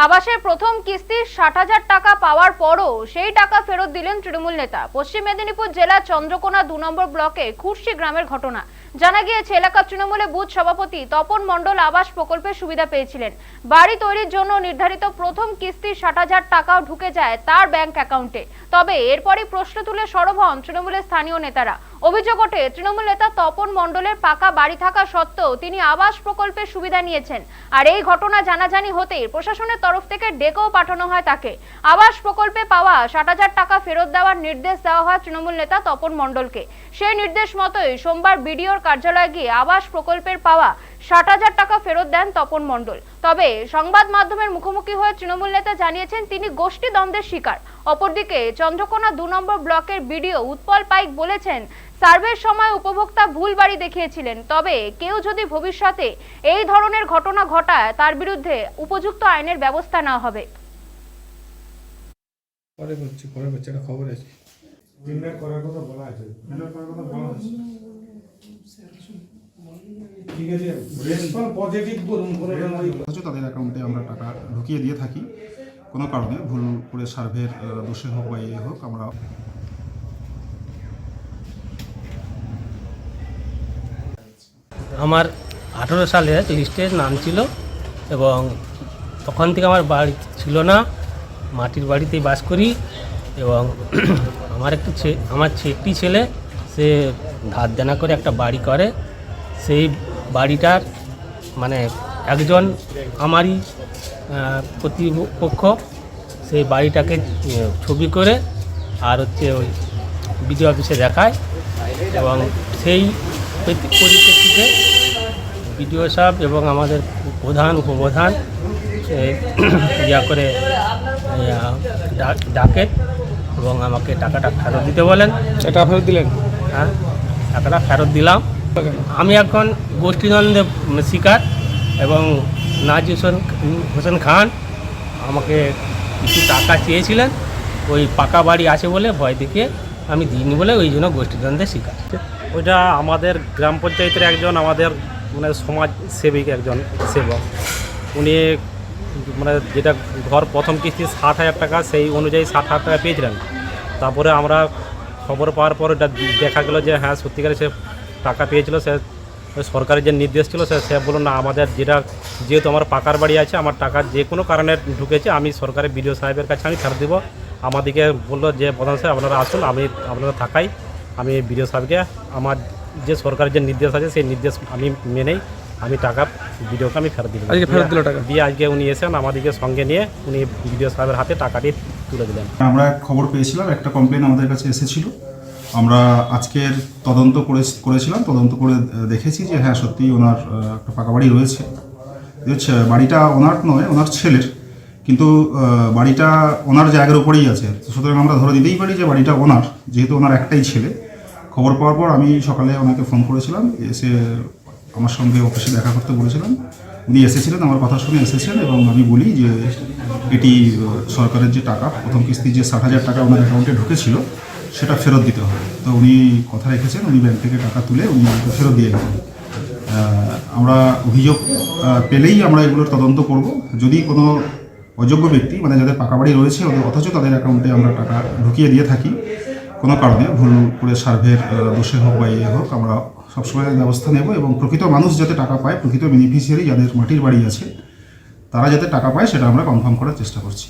আবাসের প্রথম কিস্তির ৬০,০০০ টাকা পাওয়ার পরও সেই টাকা ফেরত দিলেন তৃণমূল নেতা। পশ্চিম মেদিনীপুর জেলার চন্দ্রকোনা ২ নম্বর ব্লকে খুরশি গ্রামের ঘটনা। জানা গিয়েছে, এলাকার তৃণমূলের বুথ সভাপতি তপন মণ্ডল আবাস প্রকল্পের সুবিধা পেয়েছিলেন। বাড়ি তৈরির জন্য নির্ধারিত প্রথম কিস্তির ৬০,০০০ টাকাও ঢুকে যায় তার ব্যাংক অ্যাকাউন্টে। তবে এরপরই প্রশ্ন তুলে সরব হন তৃণমূলের স্থানীয় নেতারা। অভিযোগ ওঠে, তৃণমূল নেতা তপন মণ্ডলের পাকা বাড়ি থাকা সত্ত্বেও তিনি আবাস প্রকল্পের সুবিধা নিয়েছেন। আর এই ঘটনা জানাজানি হতেই প্রশাসনের তরফ থেকে ডেকেও পাঠানো হয় তাকে। আবাস প্রকল্পে পাওয়া ৬০,০০০ টাকা ফেরত দেওয়ার নির্দেশ দেওয়া হয় তৃণমূল নেতা তপন মণ্ডলকে। সেই নির্দেশ মতোই সোমবার বিডিওর কার্যালয়ে গিয়ে আবাস প্রকল্পের পাওয়া ৬০,০০০ টাকা ফেরত দেন তপন মণ্ডল। তবে সংবাদ মাধ্যমের মুখোমুখি হয়ে তৃণমূল নেতা জানিয়েছেন তিনি গোষ্ঠী দ্বন্দ্বের শিকার। অপরদিকে চন্দ্রকোনা ২ নম্বর ব্লকের বিডিও উৎপল পাইক বলেছেন, সার্ভের সময় উপভোক্তা ভুল বাড়ি দেখিয়েছিলেন। তবে কেউ যদি ভবিষ্যতে এই ধরনের ঘটনা ঘটায় তার বিরুদ্ধে উপযুক্ত আইনের ব্যবস্থা নেওয়া হবে। খবর আছে করার কথা বলা আছে, ঠিক আছে, রেসপন্স পজিটিভ বলুন। তাদের অ্যাকাউন্টে আমরা টাকা ঢুকিয়ে দিয়ে থাকি কোনো কারণে, ভুল করে সার্ভের দোষে হোক বা এ হোক। আমরা আমার 18 সালে লিস্টের নাম ছিল এবং তখন থেকে আমার বাড়ি ছিল না, মাটির বাড়িতেই বাস করি। এবং আমার একটি ছেলে, সে ধার দেনা করে একটা বাড়ি করে। সেই বাড়িটার মানে একজন আমারই প্রতিপক্ষ সেই বাড়িটাকে ছবি করে আর ওই বিডিও অফিসে দেখায় এবং সেই পরিপ্রেক্ষিতে বিডিও সাহেব এবং আমাদের প্রধান উপপ্রধান করে ডাকে এবং আমাকে টাকাটা ফেরত দিতে বলেন। এটা ফেরত দিলেন? হ্যাঁ, টাকাটা ফেরত দিলাম। আমি এখন গোষ্ঠীদ্বন্দ্বের শিকার এবং নাজির হোসেন খান আমাকে কিছু টাকা চেয়েছিলেন, ওই পাকা বাড়ি আছে বলে ভয় দেখিয়ে আমি দিইনি বলে ওই জন্য গোষ্ঠীদ্বন্দ্বের শিকার। ওইটা আমাদের গ্রাম পঞ্চায়েতের একজন আমাদের মানে সমাজসেবিক একজন সেবক, উনি মানে যেটা ঘর প্রথম কিস্তি ৬০,০০০ টাকা, সেই অনুযায়ী ৬০,০০০ টাকা পেয়েছিলেন। তারপরে আমরা খবর পাওয়ার পর এটা দেখা গেলো যে হ্যাঁ সত্যিকারে সে টাকা পেয়েছিল। সে সরকারের যে নির্দেশ ছিল সে বলল না, আমাদের যেহেতু আমার পাকার বাড়ি আছে, আমার টাকা যে কোনো কারণে ঢুকেছে, আমি সরকারের বিডিও সাহেবের কাছে আমি ফেরত দেবো। আমাদেরকে বললো যে প্রধান সাহেব আপনারা আসুন, আপনারা থাকাই আমি বিডিও সাহেবকে আমার যে সরকারের যে নির্দেশ আছে সেই নির্দেশ আমি মেনেই আমি টাকা বিডিওকে আমি ফেরত দিলাম। দিয়ে আজকে উনি এসেন আমাদেরকে সঙ্গে নিয়ে উনি বিডিও সাহেবের হাতে টাকাটি তুলে দিলেন। আমরা খবর পেয়েছিলাম, একটা কমপ্লেন আমাদের কাছে এসেছিল। আমরা আজকের তদন্ত করেছিলাম, তদন্ত করে দেখেছি যে হ্যাঁ সত্যি ওনার একটা পাকা বাড়ি রয়েছে। বাড়িটা ওনার নয়, ওনার ছেলের, কিন্তু বাড়িটা ওনার জায়গার উপরেই আছে। সুতরাং আমরা ধরে দিতেই পারি যে বাড়িটা ওনার, যেহেতু ওনার একটাই ছেলে। খবর পাওয়ার পর আমি সকালে ওনাকে ফোন করেছিলাম, এসে আমার সঙ্গে অফিসে দেখা করতে বলেছিলাম। উনি এসেছিলেন, আমার কথা শুনে এসেছেন এবং আমি বলি যে এটি সরকারের যে টাকা প্রথম কিস্তির যে ৬০,০০০ টাকা ওনার অ্যাকাউন্টে ঢুকেছিল সেটা ফেরত দিতে হবে। তো উনি কথা রেখেছেন, উনি ব্যাংক থেকে টাকা তুলে উনি ফেরত দিয়ে গেলেন। আমরা অভিযোগ পেলেই আমরা এগুলোর তদন্ত করব। যদি কোনো অযোগ্য ব্যক্তি, মানে যাদের পাকা বাড়ি রয়েছে অথচ তাদের অ্যাকাউন্টে আমরা টাকা ঢুকিয়ে দিয়ে থাকি কোনো কারণে, ভুল করে সার্ভের দোষে হোক বা এ হোক, আমরা সবসময় ব্যবস্থা নেব এবং প্রকৃত মানুষ যাতে টাকা পায়, প্রকৃত বেনিফিশিয়ারি যাদের মাটির বাড়ি আছে তারা যাতে টাকা পায় সেটা আমরা কনফার্ম করার চেষ্টা করছি।